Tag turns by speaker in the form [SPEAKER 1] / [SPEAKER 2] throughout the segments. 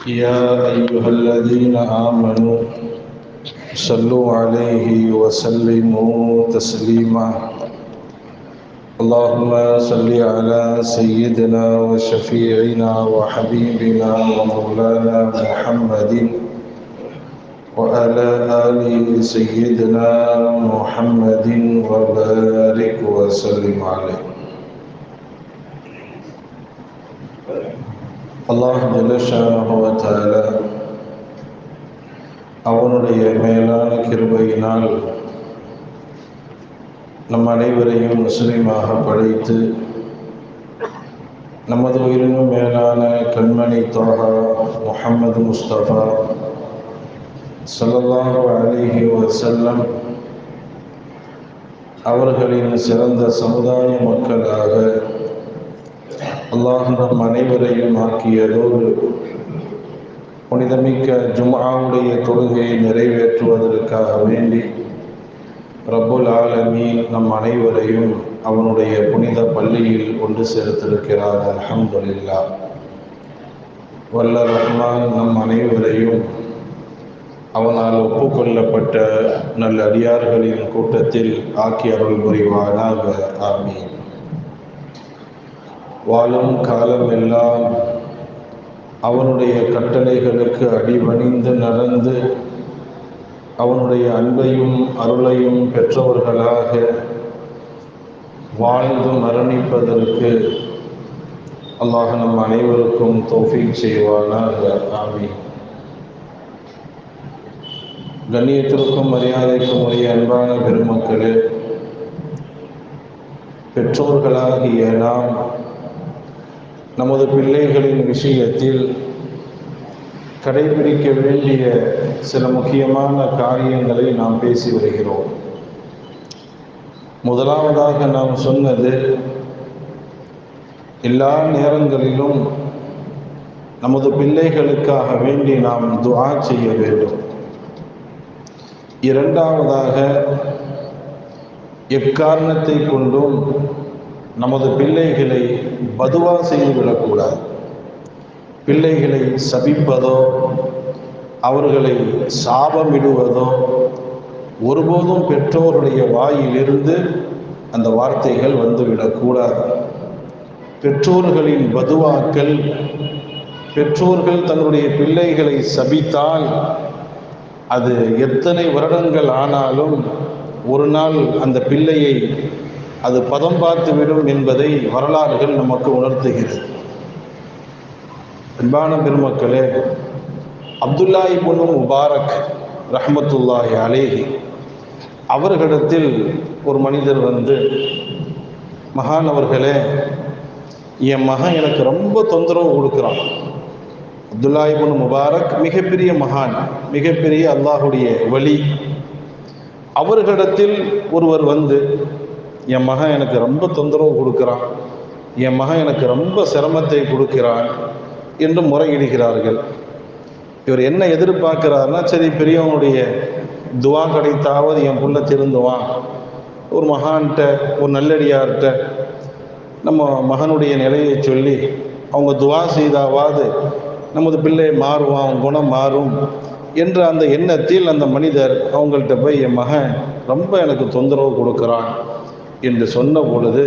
[SPEAKER 1] يا أيها الذين آمنوا صلوا عليه وسلموا تسليما. اللهم صل على سيدنا وشفيعنا وحبيبنا ومولانا محمد وعلى آل سيدنا محمد وبارك وسلم عليه. அல்லாஹ் ஜல்லஷானஹு வ தஆலா அவனுடைய மேலான கிருபையினால் நம் அனைவரையும் முஸ்லிமாக படைத்து நமது உயிரினும் மேலான கண்மணி தோஹா முஹம்மது முஸ்தபா ஸல்லல்லாஹு அலைஹி வஸல்லம் அவர்களின் சிறந்த சமுதாய மக்களாக அல்லாஹ் நம் அனைவரையும் ஆக்கியதோடு புனிதமிக்க ஜும்ஆவுடைய தொழுகையை நிறைவேற்றுவதற்காக வேண்டி ரப்புல் ஆலமீன் நம் அனைவரையும் அவனுடைய புனித பள்ளியில் ஒன்று சேர்த்திருக்கிறார். அல்ஹம்துலில்லாஹ். வல்ல ரஹ்மான் நம் அனைவரையும் அவனால் ஒப்புக்கொள்ளப்பட்ட நல்ல அடியார்களின் கூட்டத்தில் ஆக்கி அருள் புரிவானாக. ஆமீன். வாழும் காலமெல்லாம் அவனுடைய கட்டளைகளுக்கு அடிபணிந்து நடந்து அவனுடைய அன்பையும் அருளையும் பெற்றவர்களாக வாழ்ந்து மரணிப்பதற்கு அல்லாஹ் நம் அனைவருக்கும் தௌஃபீக் செய்வானாக. ஆமீன். கண்ணியத்திற்கும் மரியாதைக்கும் உரிய அன்பான பெருமக்களே, பெற்றோர்களாகிய நாம் நமது பிள்ளைகளின் விஷயத்தில் கடைபிடிக்க வேண்டிய சில முக்கியமான காரியங்களை நாம் பேசி வருகிறோம். முதலாவதாக நாம் சொன்னது, எல்லா நேரங்களிலும் நமது பிள்ளைகளுக்காக வேண்டி நாம் துஆ செய்ய வேண்டும். இரண்டாவதாக, எக்காரணத்தை கொண்டும் நமது பிள்ளைகளை பதுவா செய்துவிடக்கூடாது. பிள்ளைகளை சபிப்பதோ அவர்களை சாபமிடுவதோ ஒருபோதும் பெற்றோருடைய வாயிலிருந்து அந்த வார்த்தைகள் வந்துவிடக்கூடாது. பெற்றோர்களின் பதுவாக்கள், பெற்றோர்கள் தன்னுடைய பிள்ளைகளை சபித்தால் அது எத்தனை வருடங்கள் ஆனாலும் ஒரு நாள் அந்த பிள்ளையை அது பதம் பார்த்துவிடும் என்பதை வரலாறுகள் நமக்கு உணர்த்துகிறது. அன்பான பெருமக்களே, அப்துல்லா இப்னு முபாரக் ரஹ்மத்துல்லாஹி அலைஹி அவர்களிடத்தில் ஒரு மனிதர் வந்து, மகான் அவர்களே, என் மகன் எனக்கு ரொம்ப தொந்தரவு கொடுக்குறான். அப்துல்லா இப்னு முபாரக் மிகப்பெரிய மகான், மிகப்பெரிய அல்லாஹுடைய வலி. அவர்களிடத்தில் ஒருவர் வந்து, என் மகன் எனக்கு ரொம்ப தொந்தரவு கொடுக்குறான், என் மகன் எனக்கு ரொம்ப சிரமத்தை கொடுக்கிறான் என்று முறையிடுகிறார்கள். இவர் என்ன எதிர்பார்க்கிறாருன்னா, சரி பெரியவனுடைய துவா கிடைத்தாவது என் புள்ள திருந்துவான், ஒரு மகான்கிட்ட ஒரு நல்லடியார்கிட்ட நம்ம மகனுடைய நிலையை சொல்லி அவங்க துவா செய்தாவது நமது பிள்ளை மாறுவான், அவன் குணம் மாறும் என்ற அந்த எண்ணத்தில் அந்த மனிதர் அவங்கள்ட்ட போய், என் மகன் ரொம்ப எனக்கு தொந்தரவு கொடுக்குறான் என்று சொன்ன பொழுது,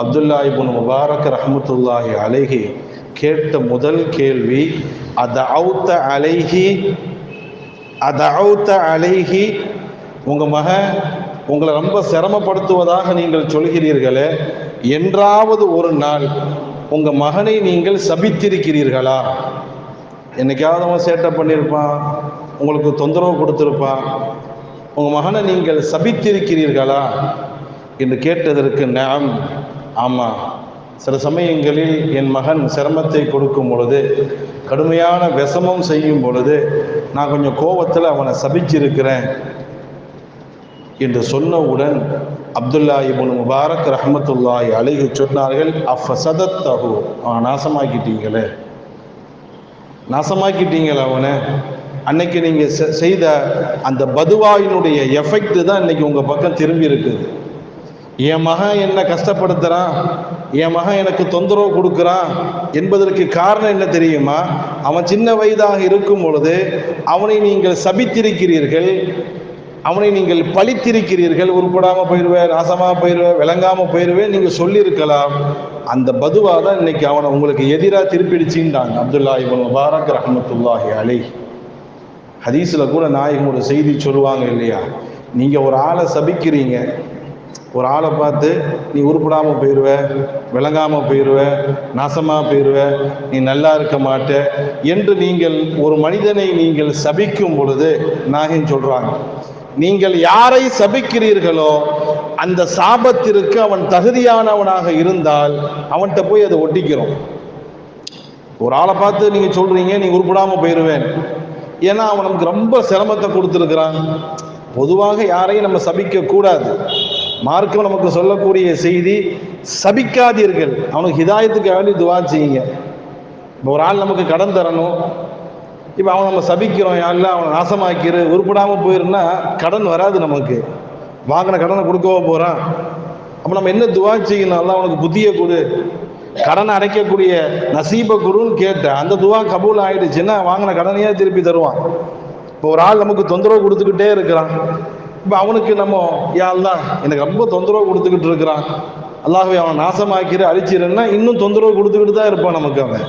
[SPEAKER 1] அப்துல்லா இப்னு முபாரக் ரஹ்மத்துல்லாஹி அலைஹி கேட்ட முதல் கேள்வி, அதஅவுத அலைஹி, உங்கள் மகன் உங்களை ரொம்ப சிரமப்படுத்துவதாக நீங்கள் சொல்கிறீர்களே, என்றாவது ஒரு நாள் உங்கள் மகனை நீங்கள் சபித்திருக்கிறீர்களா? என்னைக்காவது அவன் சேட்டை பண்ணியிருப்பான், உங்களுக்கு தொந்தரவு கொடுத்துருப்பான், உங்கள் மகனை நீங்கள் சபித்திருக்கிறீர்களா என்று கேட்டதற்கு, நாம் ஆமாம், சில சமயங்களில் என் மகன் சிரமத்தை கொடுக்கும் பொழுது, கடுமையான விஷமம் செய்யும் பொழுது நான் கொஞ்சம் கோபத்தில் அவனை சபிச்சிருக்கிறேன் என்று சொன்னவுடன் அப்துல்லா இப்னு முபாரக் ரஹ்மத்துல்லாஹி அலைஹி சொன்னார்கள், அஃபஸதத்தஹு, அவனை நாசமாக்கிட்டீங்களே அவனை. அன்னைக்கு நீங்கள் செய்த அந்த பதுவாயினுடைய எஃபெக்ட் தான் இன்னைக்கு உங்கள் பக்கம் திரும்பி இருக்குது. என் மகன் என்ன கஷ்டப்படுத்துறான், என் மகன் எனக்கு தொந்தரவு கொடுக்குறான் என்பதற்கு காரணம் என்ன தெரியுமா? அவன் சின்ன வயதாக இருக்கும் பொழுது அவனை நீங்கள் சபித்திருக்கிறீர்கள், அவனை நீங்கள் பழித்திருக்கிறீர்கள். உருப்படாமல் போயிடுவேன், நாசமாக போயிடுவேன், விளங்காமல் போயிடுவேன் நீங்கள் சொல்லியிருக்கலாம். அந்த பதுவா தான் இன்னைக்கு அவனை உங்களுக்கு எதிராக திருப்பிடுச்சின்றாங்க அப்துல்லா இப்னு முபாரக் ரஹ்மத்துல்லாஹி அலைஹி. ஹதீஸில் கூட நாயகம் ஒரு செய்தி சொல்லுவாங்க இல்லையா, நீங்கள் ஒரு ஆளை சபிக்கிறீங்க, ஒரு ஆளை பார்த்து நீ உருப்படாமல் போயிடுவ, விளங்காமல் போயிடுவ, நாசமாக போயிடுவ, நீ நல்லா இருக்க மாட்ட என்று நீங்கள் ஒரு மனிதனை நீங்கள் சபிக்கும் பொழுது நாயகம் சொல்கிறாங்க, நீங்கள் யாரை சபிக்கிறீர்களோ அந்த சாபத்திற்கு அவன் தகுதியானவனாக இருந்தால் அவன்கிட்ட போய் அதை ஒட்டிக்கிறோம். ஒரு ஆளை பார்த்து நீங்கள் சொல்கிறீங்க நீ உருப்படாமல் போயிடுவேன், ஏன்னா அவன் நமக்கு ரொம்ப சிரமத்தை கொடுத்துருக்கிறான். பொதுவாக யாரையும் நம்ம சபிக்க கூடாது. மார்க்கம் நமக்கு சொல்லக்கூடிய செய்தி சபிக்காதீர்கள், அவனுக்கு ஹிதாயத்துக்கு வேண்டி துவா செய்யுங்க. இப்போ ஒரு ஆள் நமக்கு கடன் தரணும், இப்போ அவன் நம்ம சபிக்கிறோம், யாரெல்லாம் அவனை நாசமாக்கிரு, உருப்படாமல் போயிருன்னா கடன் வராது, நமக்கு வாங்கின கடனை கொடுக்கவோ போகிறான். அப்போ நம்ம என்ன துவா செய்யணும்? அல்லாஹ் அவனுக்கு புத்தியை கொடு, கடனை அடைக்கக்கூடிய நசீபை கொடுன்னு கேட்ட அந்த துவா கபூல் ஆகிடுச்சுன்னா வாங்கின கடனையே திருப்பி தருவான். இப்போ ஒரு ஆள் நமக்கு தொந்தரவு கொடுத்துக்கிட்டே இருக்கிறான், இப்போ அவனுக்கு நம்ம யா அல்லாஹ் எனக்கு ரொம்ப தொந்தரவு கொடுத்துக்கிட்டு இருக்கிறான், அல்லாஹ்வே அவனை நாசமாக்கிற அழிச்சிருன்னா இன்னும் தொந்தரவு கொடுத்துக்கிட்டு தான் இருப்பான் நமக்கு அவன்.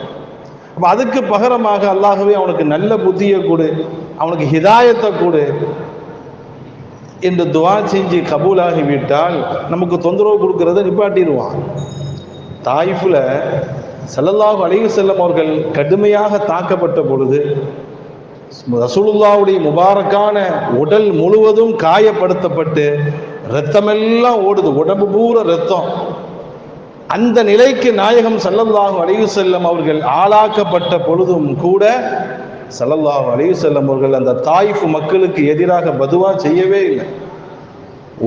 [SPEAKER 1] அப்போ அதுக்கு பகரமாக அல்லாஹ்வே அவனுக்கு நல்ல புத்தியை கொடு, அவனுக்கு ஹிதாயத்தை கொடு என்று துவா செஞ்சு கபூலாகி விட்டால் நமக்கு தொந்தரவு கொடுக்கறத நிப்பாட்டிடுவான். தாயிஃபில் ஸல்லல்லாஹு அலைஹி வஸல்லம் அவர்கள் கடுமையாக தாக்கப்பட்ட பொழுது ரசூலுல்லாஹ்வுடைய முபாரக்கான உடல் முழுவதும் காயப்படுத்தப்பட்டு இரத்தமெல்லாம் ஓடுது, உடம்பு பூரா இரத்தம். அந்த நிலைக்கு நாயகம் ஸல்லல்லாஹு அலைஹி வஸல்லம் அவர்கள் ஆளாக்கப்பட்ட பொழுதும் கூட ஸல்லல்லாஹு அலைஹி வஸல்லம் அவர்கள் அந்த தாயிஃப் மக்களுக்கு எதிராக பதுவா செய்யவே இல்லை.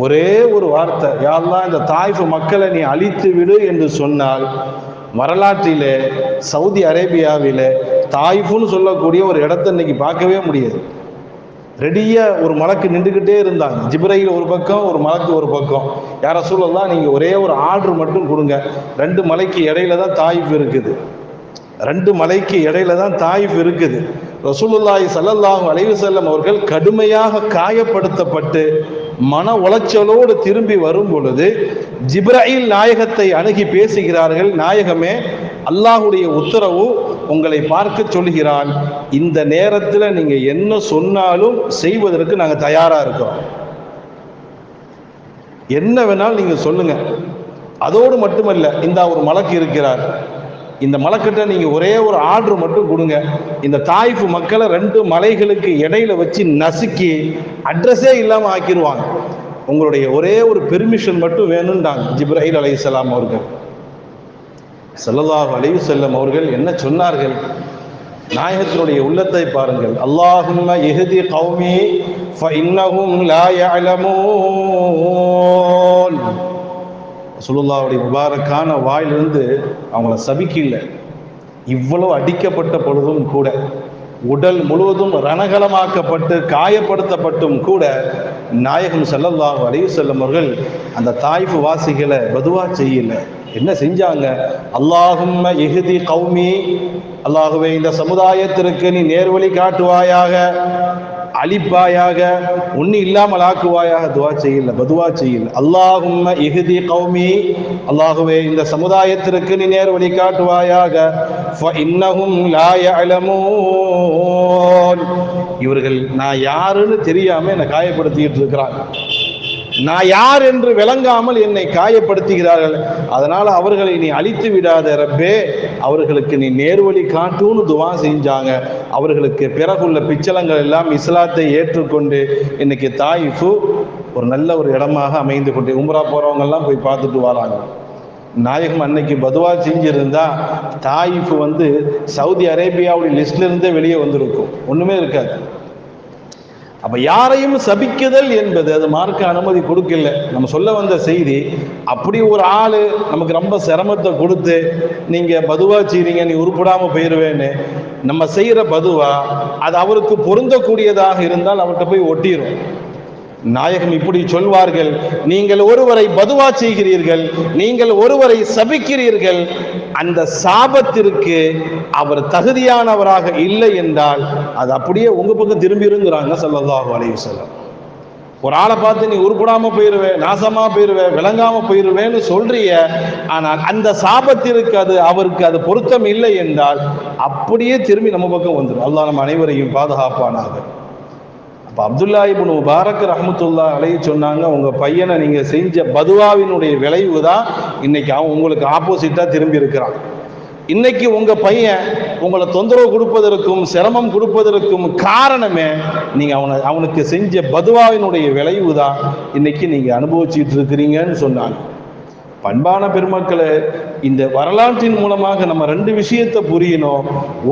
[SPEAKER 1] ஒரே ஒரு வார்த்தை, யா அல்லாஹ் இந்த தாயிஃப் மக்களை நீ அழித்து விடு என்று சொன்னால் வரலாற்றிலே சவுதி அரேபியாவிலே தாயிஃப்னு சொல்லக்கூடிய ஒரு இடத்தை இன்னைக்கு பார்க்கவே முடியாது. ரெடியாக ஒரு மலக்கு நின்றுக்கிட்டே இருந்தாங்க, ஜிப்ரையில் ஒரு பக்கம், ஒரு மலக்கு ஒரு பக்கம். யா ரசூலல்லாஹ் நீங்கள் ஒரே ஒரு ஆர்டர் மட்டும் கொடுங்க, 2 மலைக்கு இடையில தான் தாயிஃப் இருக்குது, 2 மலைக்கு இடையில தான் தாயிஃப் இருக்குது. ரசூலுல்லாஹி ஸல்லல்லாஹு அலைஹி வஸல்லம் அவர்கள் கடுமையாக காயப்படுத்தப்பட்டு மன உளைச்சலோடு திரும்பி வரும் பொழுது ஜிப்ராயில் நாயகத்தை அணுகி பேசுகிறார்கள், நாயகமே அல்லாஹுடைய உத்தரவு உங்களை பார்க்க சொல்கிறான், இந்த நேரத்தில் நீங்க என்ன சொன்னாலும் செய்வதற்கு நாங்கள் தயாரா இருக்கிறோம், என்ன வேணாலும் நீங்க சொல்லுங்க. அதோடு மட்டுமல்ல, இந்த ஒரு மலக்கு இருக்கிறார், இந்த மலக்கிட்ட நீங்க ஒரே ஒரு ஆர்டர் மட்டும் கொடுங்க, இந்த தாயிஃப் மக்களை 2 மலைகளுக்கு இடையில வச்சு நசுக்கி அட்ரஸே இல்லாம ஆக்கிடுவாங்க, உங்களுடைய ஒரே ஒரு பெர்மிஷன் மட்டும் வேணும்ட்டாங்க ஜிப்ராயில் அலைஹிஸ்ஸலாம் அவர்கள். ஸல்லல்லாஹு அலைஹி வஸல்லம் அவர்கள் என்ன சொன்னார்கள்? நாயகத்தினுடைய உள்ளத்தை பாருங்கள். அல்லாஹும்ம இஹ்தி கௌமி ஃபஇன்னஹும் லா யஅலமூன். ரசூலுல்லாஹ்வுடைய முபாரக்கான வாயிலிருந்து அவங்கள சபிக்கல. இவ்வளவு அடிக்கப்பட்ட பொழுதும் கூட, உடல் முழுவதும் ரணகலமாக்கப்பட்டு காயப்படுத்தப்பட்டும் கூட நாயகம் ஸல்லல்லாஹு அலைஹி வஸல்லம் அவர்கள் அந்த தாயிஃப் வாசிகளை பதுவா செய்யல. என்ன செஞ்சாங்க? அல்லாஹும்ம இஹ்தி கௌமி, அல்லாஹுவே இந்த சமுதாயத்திற்கு நீ நேர்வழி காட்டுவாயாக, அழிப்பாயாக, ஒன்னு இல்லாமல் ஆக்குவாயாக துவா செய்யல, பதுவா செய்யல. அல்லாஹும்ம இஹ்தி கௌமி, அல்லாஹுவே இந்த சமுதாயத்திற்கு நீ நேர் வழி காட்டுவாயாக, ஃபஇன்னஹும் லா யஅலமூன், இவர்கள் நான் யாருன்னு தெரியாம என்னை காயப்படுத்திட்டு இருக்கிறாங்க, நான் யார் என்று விளங்காமல் என்னை காயப்படுத்துகிறார்கள், அதனால அவர்களை நீ அழித்து விடாத ரப்பே, அவர்களுக்கு நீ நேர்வழி காட்டுன்னு துவா செஞ்சாங்க. அவர்களுக்கு பிறகுள்ள பிச்சலங்கள் எல்லாம் இஸ்லாத்தை ஏற்றுக்கொண்டு இன்னைக்கு தாயிஃப் ஒரு நல்ல ஒரு இடமாக அமைந்து கொண்டு உம்ரா போறவங்க எல்லாம் போய் பார்த்துட்டு வராங்க. நாயகம் அன்னைக்கு பதுவா செஞ்சிருந்தா தாயிஃப் சவுதி அரேபியாவுடைய லிஸ்ட்ல இருந்தே வெளியே வந்திருக்கும், ஒண்ணுமே இருக்காது. அப்ப யாரையும் சபிக்குதல் என்பது அது மார்க்க அனுமதி கொடுக்கல. நம்ம சொல்ல வந்த செய்தி, அப்படி ஒரு ஆளு நமக்கு ரொம்ப சிரமத்தை கொடுத்து நீங்க பதுவா செய்றீங்க, நீ உருப்படாம போயிருவேன்னு நம்ம செய்யற பதுவா அது அவருக்கு பொருந்தக்கூடியதாக இருந்தால் அவர்கிட்ட போய் ஒட்டிரும். நாயகம் இப்படி சொல்வார்கள், நீங்கள் ஒருவரை பதுவா செய்கிறீர்கள், நீங்கள் ஒருவரை சபிக்கிறீர்கள், அந்த சாபத்திற்கு அவர் தகுதியானவராக இல்லை என்றால் அது அப்படியே உங்க பக்கம் திரும்பிருங்கிறாங்க ஸல்லல்லாஹு அலைஹி வஸல்லம். ஒரு ஆளை பார்த்து நீ உருப்படாம போயிருவே, நாசமா போயிருவே, விளங்காம போயிருவேன்னு சொல்றிய, ஆனால் அந்த சாபத்திற்கு அவருக்கு அது பொருத்தம் இல்லை என்றால் அப்படியே திரும்பி நம்ம பக்கம் வந்துடும். அல்லாஹ் நம்ம அனைவரையும் பாதுகாப்பானாக. அப்போ அப்துல்லா இப்னு முபாரக் ரஹ்மத்துல்லாஹி அலைஹி சொன்னாங்க, உங்க பையனை நீங்க செஞ்ச பதுவாவினுடைய விளைவு தான் இன்னைக்கு அவன் உங்களுக்கு ஆப்போசிட்டா திரும்பி இருக்கிறான். இன்னைக்கு உங்க பையன் உங்களை தொந்தரவு கொடுப்பதற்கும் சிரமம் கொடுப்பதற்கும் காரணமே நீங்க அவனுக்கு செஞ்ச பதுவாவினுடைய விளைவு தான் இன்னைக்கு நீங்க அனுபவிச்சுட்டு இருக்கிறீங்கன்னு சொன்னாங்க. பண்பான பெருமக்களே, இந்த வரலாற்றின் மூலமாக நம்ம ரெண்டு விஷயத்தை புரியணும்.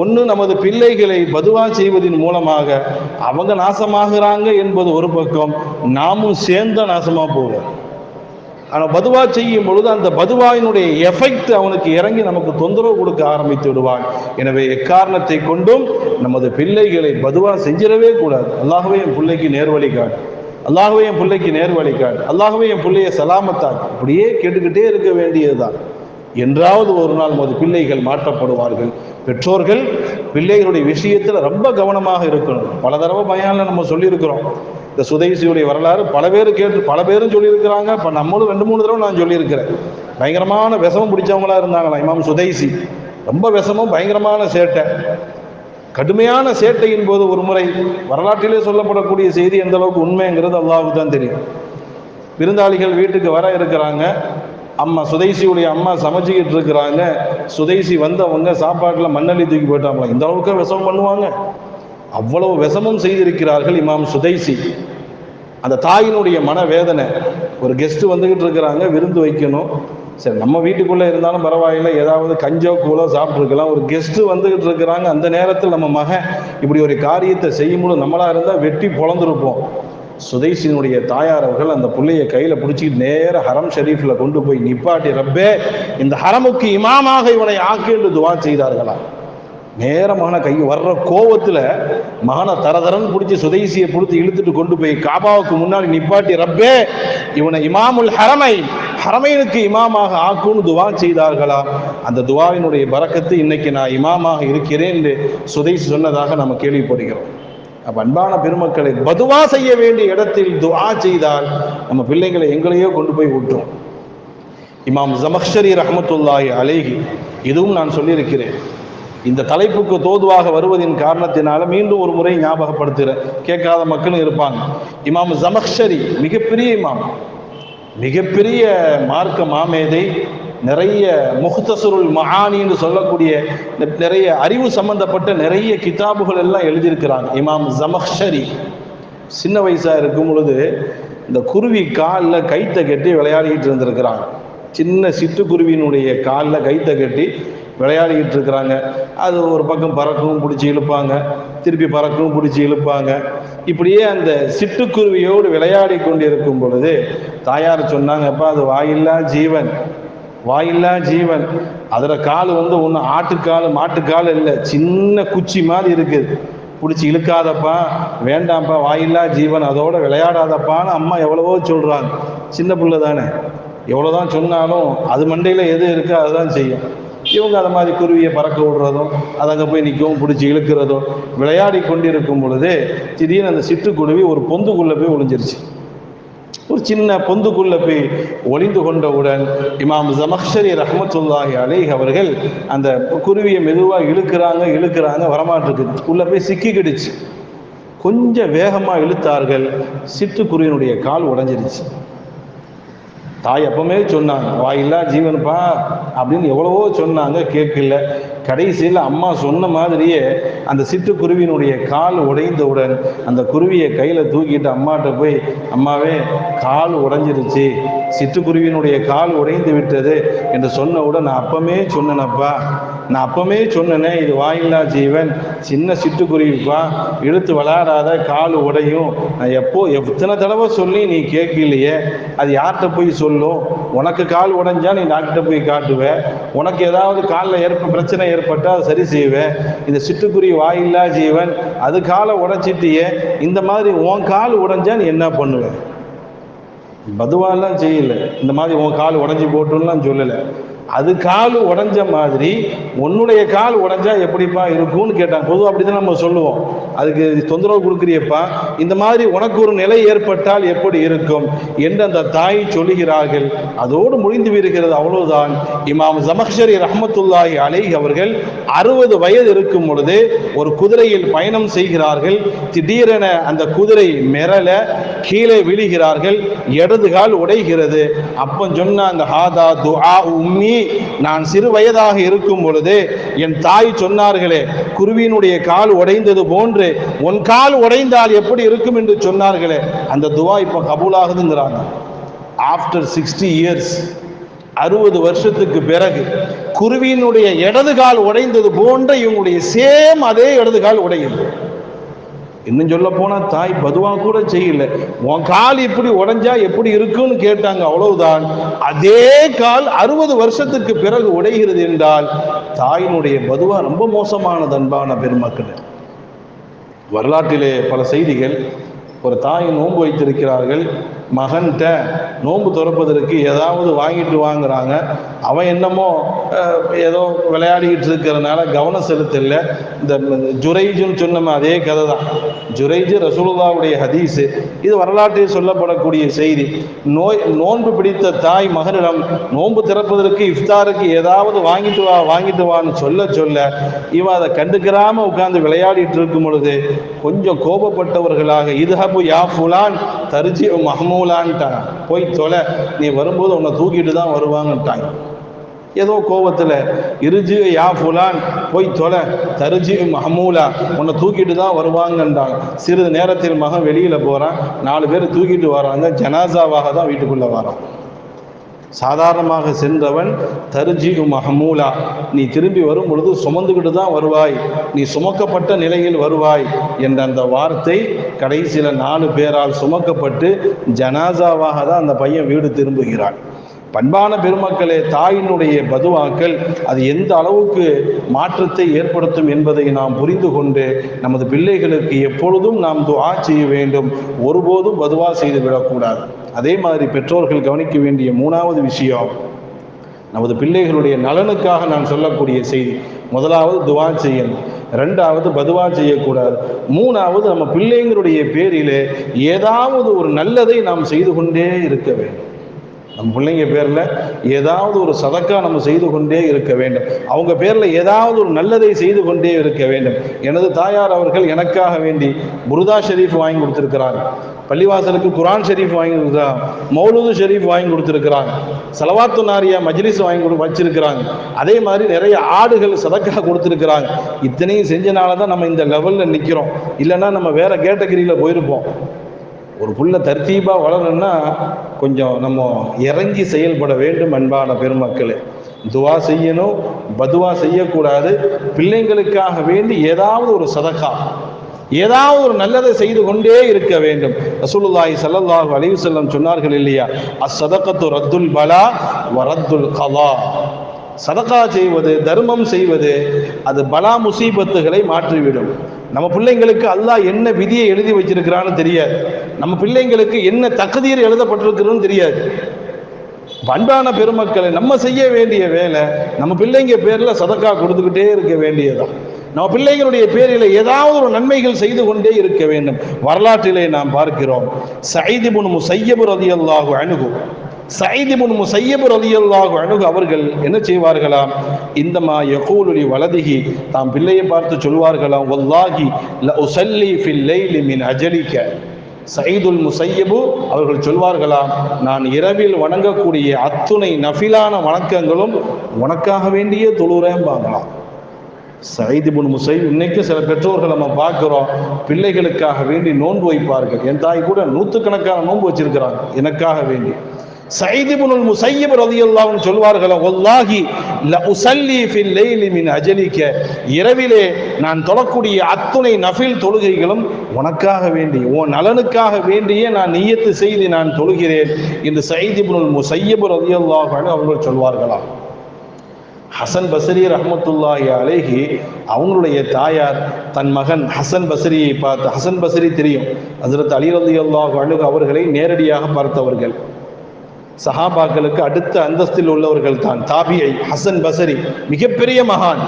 [SPEAKER 1] ஒன்று, நமது பிள்ளைகளை பதுவா செய்வதன் மூலமாக அவங்க நாசமாகிறாங்க என்பது ஒரு பக்கம், நாமும் சேர்ந்த நாசமா போவோம். ஆனால் பதுவா செய்யும் பொழுது அந்த பதுவாவினுடைய எஃபெக்ட் அவனுக்கு இறங்கி நமக்கு தொந்தரவு கொடுக்க ஆரம்பித்து விடுவான். எனவே எக்காரணத்தை கொண்டும் நமது பிள்ளைகளை பதுவா செஞ்சிடவே கூடாது. அல்லாஹ்வே என் பிள்ளைக்கு நேர்வழி காட்டு, அல்லாஹ்வே என் பிள்ளைக்கு நேர்வழி காட்டு, அல்லாஹ்வே என் பிள்ளையை சலாமத்தாக்கு, அப்படியே கேட்டுக்கிட்டே இருக்க வேண்டியதுதான். என்றாவது ஒரு நாள் நமது பிள்ளைகள் மாற்றப்படுவார்கள். பெற்றோர்கள் பிள்ளைகளுடைய விஷயத்தில் ரொம்ப கவனமாக இருக்கணும். பல தடவை பயானில் நம்ம சொல்லியிருக்கிறோம். இந்த சுதைசியுடைய வரலாறு பல பேரும் சொல்லியிருக்கிறாங்க. இப்போ நம்மளும் 2-3 தடவை நான் சொல்லியிருக்கிறேன். பயங்கரமான விஷமம் பிடிச்சவங்களா இருந்தாங்களா இமாம் சுதைசி. ரொம்ப விஷமும் பயங்கரமான சேட்டை, கடுமையான சேட்டையின் போது ஒரு முறை வரலாற்றிலே சொல்லப்படக்கூடிய செய்தி எந்த அளவுக்கு உண்மைங்கிறது அல்லாஹ்வுக்கு தான் தெரியும். விருந்தாளிகள் வீட்டுக்கு வர இருக்கிறாங்க. அம்மா சுதைசியுடைய அம்மா சமைச்சிக்கிட்டு இருக்கிறாங்க. சுதைசி வந்தவங்க சாப்பாட்டில் மண்ணள்ளி தூக்கி போயிட்டாங்களா. இந்த அளவுக்கு விஷமம் பண்ணுவாங்க. அவ்வளவு விஷமம் செய்திருக்கிறார்கள் இமாம் சுதைசி. அந்த தாயினுடைய மனவேதனை. ஒரு கெஸ்ட் வந்துகிட்டு இருக்கிறாங்க, விருந்து வைக்கணும். சரி, நம்ம வீட்டுக்குள்ளே இருந்தாலும் பரவாயில்லை, ஏதாவது கஞ்சோ கூழோ சாப்பிட்ருக்கலாம். ஒரு கெஸ்ட்டு வந்துகிட்டு இருக்கிறாங்க. அந்த நேரத்தில் நம்ம மகன் இப்படி ஒரு காரியத்தை செய்யும்போது நம்மளாக இருந்தால் வெட்டி பொழந்திருப்போம். சுதைசினுடைய தாயார் அவர்கள் அந்த பிள்ளையை கையில் பிடிச்சிக்கிட்டு நேராக ஹரம் ஷரீஃபில் கொண்டு போய் நிப்பாட்டி, ரப்பே இந்த ஹரமுக்கு இமாமாக இவனை ஆக்கு என்று துவா செய்தார்களா. நேரமான கை வர்ற கோவத்தில் மகனை தரதரன்னு பிடிச்சி சுதைசியை பிடிச்சி இழுத்துட்டு கொண்டு போய் காபாவுக்கு முன்னாடி நிப்பாட்டி, ரப்பே இவனை இமாமுல் ஹரமைனுக்கு இமாமாக ஆக்குன்னு துவா செய்தார்களா. அந்த துவாவினுடைய பரக்கத்து இன்னைக்கு நான் இமாமாக இருக்கிறேன் என்று சுதைசி சொன்னதாக நம்ம கேள்விப்படுகிறோம். அப்போ அன்பான பெருமக்களை, பதுவா செய்ய வேண்டிய இடத்தில் துவா செய்தால் நம்ம பிள்ளைங்களை எங்களையோ கொண்டு போய் விட்டுரும். இமாம் ஜமக்ஷரி ரஹ்மத்துல்லாஹி அலைஹி, இதுவும் நான் சொல்லியிருக்கிறேன். இந்த தலைப்புக்கு தோதுவாக வருவதின் காரணத்தினால மீண்டும் ஒரு முறை ஞாபகப்படுத்துகிறேன், கேட்காத மக்களும் இருப்பாங்க. இமாம் ஜமக்ஷரி மிகப்பெரிய இமாம், மிகப்பெரிய மார்க்க மாமேதை. நிறைய முஹ்தஸருல் மஆனின்னு சொல்லக்கூடிய நிறைய அறிவு சம்பந்தப்பட்ட நிறைய கிதாபுகள் எல்லாம் எழுதியிருக்கிறாங்க இமாம் ஜமக்ஷரி. சின்ன வயசா இருக்கும் பொழுது இந்த குருவி காலில் கைத்தை கட்டி விளையாடிக்கிட்டு இருந்திருக்கிறாங்க. சின்ன சிட்டுக்குருவியினுடைய காலில் கைத்தை கட்டி விளையாடிக்கிட்டு இருக்கிறாங்க. அது ஒரு பக்கம் பறக்கவும் பிடிச்சி இழுப்பாங்க, திருப்பி பறக்கவும் பிடிச்சி இழுப்பாங்க. இப்படியே அந்த சிட்டுக்குருவியோடு விளையாடி கொண்டிருக்கும் பொழுது தாயார் சொன்னாங்க, அப்பா அது வாயில்லா ஜீவன், வாயில்லா ஜீவன். அதில் கால் ஒன்று ஆட்டுக்கால் மாட்டுக்கால் இல்லை, சின்ன குச்சி மாதிரி இருக்குது, பிடிச்சி இழுக்காதப்பா, வேண்டாம்ப்பா, வாயில்லா ஜீவன், அதோட விளையாடாதப்பான்னு அம்மா எவ்வளவோ சொல்கிறாங்க. சின்ன பிள்ளை தானே, எவ்வளோதான் சொன்னாலும் அது மண்டையில் எது இருக்கோ அதுதான் செய்யும். இவங்க அதை மாதிரி குருவியை பறக்க விடுறதும், அது அங்கே போய் நிற்கவும் பிடிச்சி இழுக்கிறதும் விளையாடி கொண்டிருக்கும் பொழுது திடீர்னு அந்த சிட்டுக்குருவி ஒரு பொந்துக்குள்ளே போய் ஒளிஞ்சிருச்சு. ஒரு சின்ன பொந்துக்குள்ளே போய் ஒளிந்து கொண்டவுடன் இமாம் ஜமக்ஷரி ரஹ்மத்துல்லாஹி அலைஹி அவர்கள் அந்த குருவியை மெதுவாக இழுக்கிறாங்க, வரமாட்டிருக்கு, உள்ளே போய் சிக்கிக்கிடுச்சு. கொஞ்சம் வேகமாக இழுத்தார்கள், சிட்டுக்குருவியினுடைய கால் உடைஞ்சிருச்சு. தாய் அப்பவுமே சொன்னாங்க, வாயில்லா ஜீவன்பா அப்படின்னு எவ்வளவோ சொன்னாங்க, கேட்கல. கடைசியில் அம்மா சொன்ன மாதிரியே அந்த சிட்டுக்குருவியினுடைய கால் உடைந்தவுடன் அந்த குருவியை கையில் தூக்கிட்டு அம்மாட்ட போய், அம்மாவே கால் உடைஞ்சிருச்சு, சிட்டுக்குருவியினுடைய கால் உடைந்து விட்டது என்று சொன்னவுடன் நான் அப்பமே சொன்னேனப்பா, நான் அப்பவே சொன்னேனே, இது வாயில்லா ஜீவன், சின்ன சிட்டுக்குருவிப்பா, இழுத்து விளையாடாத, கால் உடையும். நான் எத்தனை தடவை சொல்லி நீ கேட்கலையே, அது யார்கிட்ட போய் சொல்லும்? உனக்கு கால் உடைஞ்சா நீ டாக்டர்கிட்ட போய் காட்டுவ, உனக்கு ஏதாவது காலில் பிரச்சனை ஏற்பட்டால் அதை சரி செய்வேன். இந்த சிட்டுக்குருவி வாயில்லா ஜீவன், அது காலை உடைச்சிட்டியே, இந்த மாதிரி உன் கால் உடைஞ்சா நீ என்ன பண்ணுவேன்? பதுவாலாம் செய்யல, இந்த மாதிரி உன் கால் உடஞ்சி போட்டுலாம் சொல்லலை. அது கால் உடைஞ்ச மாதிரி உன்னுடைய கால் உடைஞ்சா எப்படிப்பா இருக்கும்னு கேட்டாங்க. பொதுவாக அப்படிதான் நம்ம சொல்லுவோம், அதுக்கு தொந்தரவு கொடுக்குறியப்பா, இந்த மாதிரி உனக்கு ஒரு நிலை ஏற்பட்டால் எப்படி இருக்கும் என்று அந்த தாய் சொல்லுகிறார்கள். அதோடு முடிந்து விடுகிறது, அவ்வளவுதான். இமாம் ஜமக்ஷரி ரஹ்மத்துல்லாஹி அலைஹி அவர்கள் 60 வயது இருக்கும் பொழுது ஒரு குதிரையில் பயணம் செய்கிறார்கள். திடீரென அந்த குதிரை மிரள கீழே விழுகிறார்கள், இடது கால் உடைகிறது. அப்போ சொன்னாங்க, ஹாதா துஆ உம்மி, நான் சிறு வயதாக இருக்கும் பொழுது என் தாய் சொன்னார்களே, குருவியினுடைய கால் உடைந்தது போன்று உன் கால் உடைந்தால் எப்படி இருக்கும் என்று சொன்னார்களே, அந்த துவா இப்ப கபூலாகுதுங்கிறாங்க. ஆஃப்டர் 60 இயர்ஸ், 60 வருஷத்துக்கு பிறகு குருவியினுடைய இடது கால் உடைந்தது போன்ற இவங்களுடைய சேம் அதே இடது கால் உடையுது. இன்னும் சொல்ல போனா தாய் பதுவா கூட செய்யல, உன் கால் இப்படி உடைஞ்சா எப்படி இருக்குன்னு கேட்டாங்க, அவ்வளவுதான். அதே கால் 60 வருஷத்துக்கு பிறகு உடைகிறது என்றால் தாயினுடைய பதுவா ரொம்ப மோசமானது. அன்பான பெருமக்களே, வரலாற்றிலே பல செய்திகள். ஒரு தாய் நோன்பு வைத்திருக்கிறார்கள், மகன்கிட்ட நோன்பு துறப்பதற்கு ஏதாவது வாங்கிட்டு வாங்குறாங்க. அவன் என்னமோ ஏதோ விளையாடிக்கிட்டு இருக்கிறதுனால கவனம் செலுத்தல. இந்த ஜுரைஜுன்னு சொன்னோம், அதே கதை தான். ஜுரைஜு ரசூலுல்லாஹ்வுடைய ஹதீஸு, இது வரலாற்றில் சொல்லப்படக்கூடிய செய்தி. நோன்பு பிடித்த தாய் மகனிடம் நோன்பு திறப்பதற்கு இஃப்தாருக்கு ஏதாவது வாங்கிட்டு வான்னு சொல்ல இவன் அதை கண்டுக்கிறாம உட்கார்ந்து விளையாடிட்டு இருக்கும் பொழுது கொஞ்சம் கோபப்பட்டவர்களாக, இதுஹபு யா ஃபுலான் தர்ஜி மஹ்மூலான்ட்டாங்க, போய் தொலை, நீ வரும்போது உன்னை தூக்கிட்டு தான் வருவாங்கட்டாங்க. ஏதோ கோபத்தில், இருஜி யா ஃபுலான், போய் தொலை, தர்ஜி மஹ்மூலா, உன்னை தூக்கிட்டு தான் வருவாங்கன்றாங்க. சிறிது நேரத்தில் மகன் வெளியில் போகிறான், 4 பேர் தூக்கிட்டு வராங்க, ஜனாசாவாக தான் வீட்டுக்குள்ளே வரான். சாதாரணமாக சென்றவன் தர்ஜி மஹ்மூலா, நீ திரும்பி வரும் பொழுது சுமந்துக்கிட்டு தான் வருவாய், நீ சுமக்கப்பட்ட நிலையில் வருவாய் என்ற அந்த வார்த்தை கடைசியில் 4 பேரால் சுமக்கப்பட்டு ஜனாசாவாக தான் அந்த பையன் வீடு திரும்புகிறான். பண்பான பெருமக்களே, தாயினுடைய பதுவாக்கள் அது எந்த அளவுக்கு மாற்றத்தை ஏற்படுத்தும் என்பதை நாம் புரிந்து கொண்டு நமது பிள்ளைகளுக்கு எப்பொழுதும் நாம் துஆ செய்ய வேண்டும், ஒருபோதும் பதுவா செய்து விடக்கூடாது. அதே மாதிரி பெற்றோர்கள் கவனிக்க வேண்டிய 3வது விஷயம், நமது பிள்ளைகளுடைய நலனுக்காக நான் சொல்லக்கூடிய செய்தி. முதலாவது துஆ செய்யணும், 2வது பதுவா செய்யக்கூடாது, 3வது நம்ம பிள்ளைங்களுடைய பேரிலே ஏதாவது ஒரு நல்லதை நாம் செய்து கொண்டே இருக்க வேண்டும். நம்ம பிள்ளைங்க பேரில் ஏதாவது ஒரு சதக்கா நம்ம செய்து கொண்டே இருக்க வேண்டும், அவங்க பேரில் ஏதாவது ஒரு நல்லதை செய்து கொண்டே இருக்க வேண்டும். எனது தாயார் அவர்கள் எனக்காக வேண்டி புருதா ஷெரீஃப் வாங்கி கொடுத்துருக்கிறாங்க, பள்ளிவாசலுக்கு குரான் ஷெரீஃப் வாங்கி கொடுக்குறாங்க, மௌலூது ஷெரீஃப் வாங்கி கொடுத்துருக்குறாங்க, சலவாத்து நாரியா மஜ்லிஸ் வாங்கி வச்சிருக்கிறாங்க. அதே மாதிரி நிறைய ஆடுகள் சதக்கா கொடுத்துருக்குறாங்க. இத்தனையும் செஞ்சனால தான் நம்ம இந்த லெவலில் நிற்கிறோம், இல்லைன்னா நம்ம வேற கேட்டகரியில் போயிருப்போம். ஒரு புள்ள தர்த்தீபாக வளரணும்னா கொஞ்சம் நம்ம இறங்கி செயல்பட வேண்டும். அன்பான பெருமக்களே, துவா செய்யணும், பதுவா செய்யக்கூடாது. பிள்ளைங்களுக்காக வேண்டி ஏதாவது ஒரு சதகா, ஏதாவது ஒரு நல்லதை செய்து கொண்டே இருக்க வேண்டும். ரசூலுல்லாஹி ஸல்லல்லாஹு அலைஹி வஸல்லம் சொன்னார்கள் இல்லையா, அஸ்ஸதகத்து ரத்துல் பலா வ ரத்துல் கலா. சதகா செய்வது, தர்மம் செய்வது, அது பலா முசீபத்துகளை மாற்றிவிடும். நம்ம பிள்ளைங்களுக்கு அல்லாஹ் என்ன விதியை எழுதி வச்சிருக்கிறான்னு தெரியாது, நம்ம பிள்ளைங்களுக்கு என்ன தக்தீர் எழுதப்பட்டிருக்கிறதுன்னு தெரியாது. அன்பான பெருமக்களை, நம்ம செய்ய வேண்டிய வேலை நம்ம பிள்ளைங்க பேர்ல சதக்கா கொடுத்துக்கிட்டே இருக்க வேண்டியதான். நம்ம பிள்ளைகளுடைய பேரில் ஏதாவது ஒரு நன்மைகள் செய்து கொண்டே இருக்க வேண்டும். வரலாற்றிலே நாம் பார்க்கிறோம், சயீத் இப்னு முஸய்யப் ரலியல்லாஹு அன்ஹு, சயீத் இப்னு முஸய்யப் ரலியல்லாஹு அன்ஹு அவர்கள் என்ன செய்வார்களாம், இந்தமா யகூலு லி வலதிஹி, தாம் பிள்ளையை பார்த்து சொல்வார்களாம், வல்லாஹி ல உஸல்லி ஃபில் லைலி மின் அஜலிக. சயீதுல் முஸய்யப் அவர்கள் சொல்வார்களாம், நான் இரவில் வணங்கக்கூடிய அத்துணை நஃபிலான வணக்கங்களும் உனக்காக வேண்டிய தொழுறேன்பாங்களாம். சயீத் இப்னு முஸய்யப். இன்னைக்கு சில பெற்றோர்கள் நம்ம பார்க்கிறோம், பிள்ளைகளுக்காக வேண்டி நோன்பு வைப்பார்கள். என் தாய் கூட 100கணக்கான நோன்பு வச்சிருக்கிறாங்க எனக்காக வேண்டி. சயீத் இப்னுல் முஸையிப் ரலியல்லாஹு அன்ஹு சொல்வார்கள், வல்லாஹி ல உஸல்லி ஃபில் லைலி மின் அஜலிக, இரவிலே நான் தொழக்கூடிய அத்துணை நஃபில் தொழுகைகளும் உனக்காக வேண்டி, உன் நலனுக்காக வேண்டியே நான் நியத்து செய்து நான் தொழுகிறேன் என்று சயீத் இப்னுல் முஸையிப் ரலியல்லாஹு அன்ஹு அவர்கள் சொல்வார்களாம். ஹசன் பஸ்ரி ரஹ்மத்துல்லாஹி அலைஹி அவங்களுடைய தாயார் தன் மகன் ஹசன் பஸ்ரியை பார்த்து, ஹசன் பஸ்ரி தெரியும், ஹஜ்ரத் அலி ரலியல்லாஹு அன்ஹு அவர்களை நேரடியாக பார்த்தவர்கள், சஹாபாக்களுக்கு அடுத்த அந்தஸ்தில் உள்ளவர்கள் தான். தாபியை ஹசன் பஸ்ரி மிகப்பெரிய மகான்,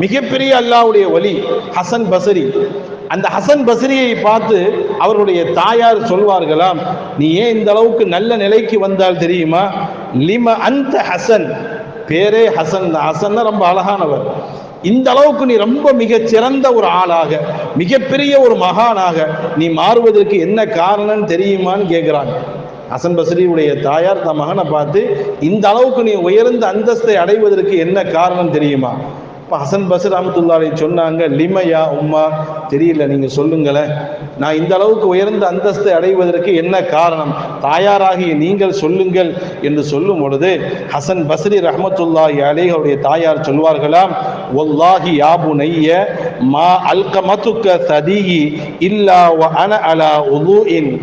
[SPEAKER 1] மிகப்பெரிய அல்லாஹ்வுடைய வலி ஹசன் பஸ்ரி. அந்த ஹசன் பஸ்ரியை பார்த்து அவருடைய தாயார் சொல்வார்களாம், நீ ஏன் இந்த அளவுக்கு நல்ல நிலைக்கு வந்தால் தெரியுமா? லிம அந்த ஹசன், பேரே ஹசன், ஹசன் ரொம்ப அழகானவர், இந்த அளவுக்கு நீ ரொம்ப மிகச் சிறந்த ஒரு ஆளாக, மிகப்பெரிய ஒரு மகானாக நீ மாறுவதற்கு என்ன காரணம் தெரியுமான்னு கேட்கிறாங்க. ஹசன் பஸ்ரியுடைய தாயார் தன் மகனை பார்த்து, இந்த அளவுக்கு நீ உயர்ந்த அந்தஸ்தை அடைவதற்கு என்ன காரணம் தெரியுமா? இப்போ ஹசன் பஸ்ரி ரஹ்மத்துல்லாஹி அலைஹி சொன்னாங்க, லிமையா உம்மா, தெரியல, நீங்க சொல்லுங்களேன், நான் இந்த அளவுக்கு உயர்ந்த அந்தஸ்தை அடைவதற்கு என்ன காரணம், தாயாராகிய நீங்கள் சொல்லுங்கள் என்று சொல்லும் பொழுது ஹசன் பஸ்ரி ரஹ்மத்துல்லாஹி அலைஹி அவருடைய தாயார் சொல்வார்களாம், வல்லாஹி யா புனைய மா அல்கமதுக சதீஹி இல்லா வ அன அலா உதுஇன்,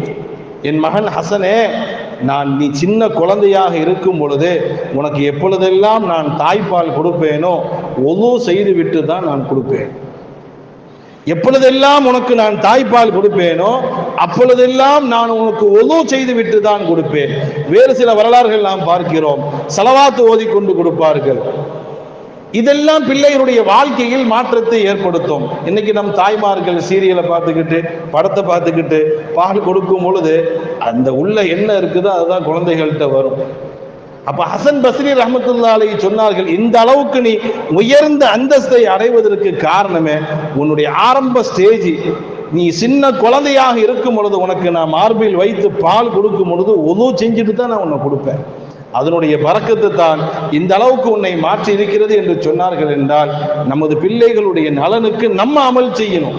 [SPEAKER 1] என் மகன் ஹசனே, நீ சின்ன குழந்தையாக இருக்கும் பொழுது உனக்கு எப்பொழுதெல்லாம் நான் தாய்ப்பால் கொடுப்பேனோ ஒது செய்து விட்டு தான் நான் கொடுப்பேன். எப்பொழுதெல்லாம் உனக்கு நான் தாய்ப்பால் கொடுப்பேனோ அப்பொழுதெல்லாம் நான் உனக்கு ஒது செய்து விட்டு தான் கொடுப்பேன். வேறு சில வரலாறுகள் நாம் பார்க்கிறோம், ஸலவாத் ஓதிக்கொண்டு கொடுப்பார்கள். இதெல்லாம் பிள்ளைகளுடைய வாழ்க்கையில் மாற்றத்தை ஏற்படுத்தும். இன்னைக்கு நம் தாய்மார்கள் சீரியலை பார்த்துக்கிட்டு, படத்தை பார்த்துக்கிட்டு பால் கொடுக்கும் பொழுது அந்த உள்ள என்ன இருக்குதோ அதுதான் குழந்தைகள்கிட்ட வரும். அப்ப ஹசன் பஸ்ரி ரஹ்மத்துல்லாஹி அலைஹி சொன்னார்கள், இந்த அளவுக்கு நீ உயர்ந்த அந்தஸ்தை அடைவதற்கு காரணமே உன்னுடைய ஆரம்ப ஸ்டேஜ். நீ சின்ன குழந்தையாக இருக்கும் பொழுது உனக்கு நான் மார்பில் வைத்து பால் கொடுக்கும் பொழுது உது செஞ்சுட்டு தான் நான் உன்னை கொடுப்பேன். அதனுடைய பரக்கத்து தான் இந்த அளவுக்கு உன்னை மாற்றி இருக்கிறது என்று சொன்னார்கள். என்றால் நமது பிள்ளைகளுடைய நலனுக்கு நம்ம அமல் செய்யணும்,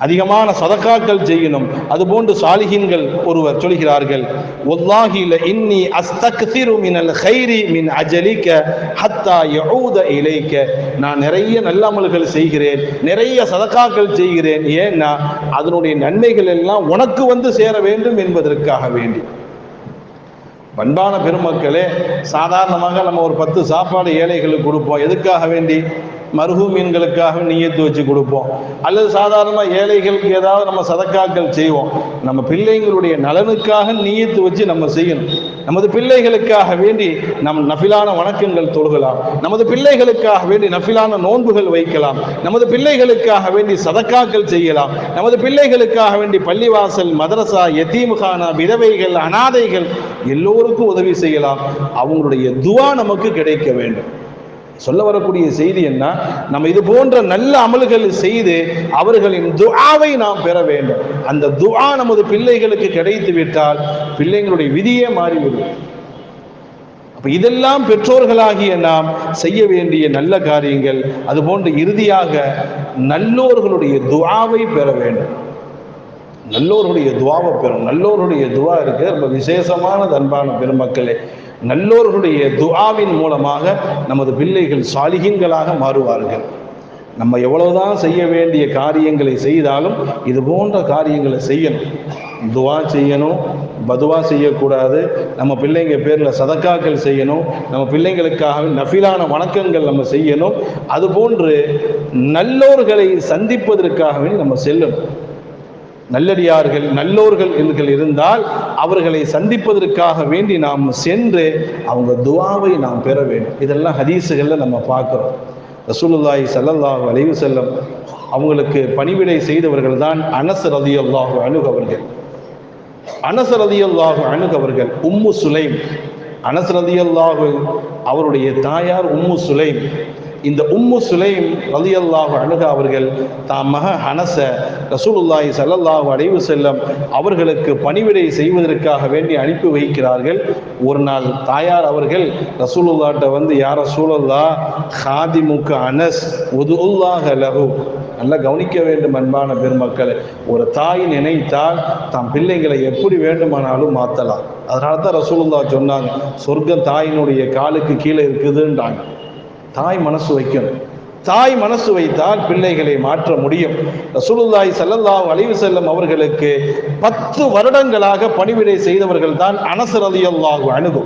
[SPEAKER 1] அதிகமான சதகாக்கள் செய்யணும். அதுபோன்று சாலிஹீன்கள் ஒருவர் சொல்கிறார்கள், வல்லாஹி ல இன்னி அஸ்தக்ஸிரு மினல் கைரி மின் அஜலிக ஹத்தா யஊத இலைக, நான் நிறைய நல்ல அமல்கள் செய்கிறேன், நிறைய சதகாக்கள் செய்கிறேன், ஏன்னா அதனுடைய நன்மைகள் எல்லாம் உனக்கு வந்து சேர வேண்டும் என்பதற்காக வேண்டி. பண்பான பெருமக்களே, சாதாரணமாக நம்ம ஒரு 10 சாப்பாடு ஏழைகளுக்கு கொடுப்போம். எதுக்காக வேண்டி? மர்ஹூமீன்களுக்காக நியத்து வச்சு கொடுப்போம். அல்லது சாதாரணமாக ஏழைகளுக்கு ஏதாவது நம்ம சதக்காக்கள் செய்வோம். நம்ம பிள்ளைங்களுடைய நலனுக்காக நியத்து வச்சு நம்ம செய்யணும். நமது பிள்ளைகளுக்காக வேண்டி நம் நஃபிலான வணக்கங்கள் தொழுகலாம், நமது பிள்ளைகளுக்காக வேண்டி நஃபிலான நோன்புகள் வைக்கலாம், நமது பிள்ளைகளுக்காக வேண்டி சதக்காக்கள் செய்யலாம், நமது பிள்ளைகளுக்காக வேண்டி பள்ளிவாசல், மதரசா, யதீம்கானா, விதவைகள், அனாதைகள் எல்லோருக்கும் உதவி செய்யலாம். அவங்களுடைய துஆ நமக்கு கிடைக்க வேண்டும். சொல்ல வரக்கூடிய செய்தி என்ன? நம்ம இது போன்ற நல்ல அமல்கள் செய்து அவர்களின் துஆவை நாம் பெற வேண்டும். அந்த துஆ நமது பிள்ளைகளுக்கு கிடைத்து விட்டால் பிள்ளைகளுடைய விதியே மாறிவிடும். அப்ப இதெல்லாம் பெற்றோர்களாகிய நாம் செய்ய வேண்டிய நல்ல காரியங்கள். அதுபோன்று இறுதியாக நல்லோர்களுடைய துஆவை பெற வேண்டும். நல்லோர்களுடைய துஆவை பெறும். நல்லோர்களுடைய துஆ இருக்கு, ரொம்ப விசேஷமான அன்பான பெருமக்களே. நல்லோர்களுடைய துஆவின் மூலமாக நமது பிள்ளைகள் சாலிஹீன்களாக மாறுவார்கள். நம்ம எவ்வளவுதான் செய்ய வேண்டிய காரியங்களை செய்தாலும் இது போன்ற காரியங்களை செய்யணும். துஆ செய்யணும், பதுவா செய்யக்கூடாது. நம்ம பிள்ளைங்க பேரில் சதக்காக்கள் செய்யணும், நம்ம பிள்ளைங்களுக்காக நஃபிலான வணக்கங்கள் நம்ம செய்யணும். அதுபோன்று நல்லோர்களை சந்திப்பதற்காகவே நம்ம செல்லணும். நல்லடியார்கள், நல்லோர்கள் என்று இருந்தால் அவர்களை சந்திப்பதற்காக வேண்டி நாம் சென்று அவங்க துஆவை நாம் பெற வேண்டும். இதெல்லாம் ஹதீஸுகளில் நம்ம பார்க்குறோம். ரசூலுல்லாஹி ஸல்லல்லாஹு அலைஹி வஸல்லம் அவங்களுக்கு பணிவிடை செய்தவர்கள் தான் அனஸ் ரலியல்லாஹு அன்ஹு அவர்கள். அனஸ் ரலியல்லாஹு அன்ஹு அவர்கள் உம்மு சுலைம், அனஸ் ரலியல்லாஹு அவருடைய தாயார் உம்மு சுலைம். இந்த உம்மு சுலைம் ரலியல்லாஹு அன்ஹா அவர்கள் தாம் மக அனஸ ரசூலுல்லாஹி ஸல்லல்லாஹு அலைஹி வஸல்லம் அவர்களுக்கு பணிவிடை செய்வதற்காக வேண்டி அனுப்பி வைக்கிறார்கள். ஒரு நாள் தாயார் அவர்கள் ரசூலுல்லாஹ்ட்ட வந்து, யா ரசூலல்லாஹ், காதிமுக அனஸ் உதுல்லாஹ லஹு, நல்லா கவனிக்க வேண்டும் அன்பான பெருமக்களை. ஒரு தாய் நினைத்தால் தம் பிள்ளைகளை எப்படி வேண்டுமானாலும் மாற்றலாம். அதனால தான் ரசூலுல்லாஹ் சொன்னாங்க, சொர்க்கம் தாயினுடைய காலுக்கு கீழே இருக்குதுன்றாங்க. தாய் மனசு வைக்கணும். தாய் மனசு வைத்தால் பிள்ளைகளை மாற்ற முடியும். ரசூலுல்லாஹி ஸல்லல்லாஹு அலைஹி வஸல்லம் அவர்களுக்கு 10 வருடங்களாக பணிவிடை செய்தவர்கள் தான் அனஸ் ரலியல்லாஹு அன்ஹு.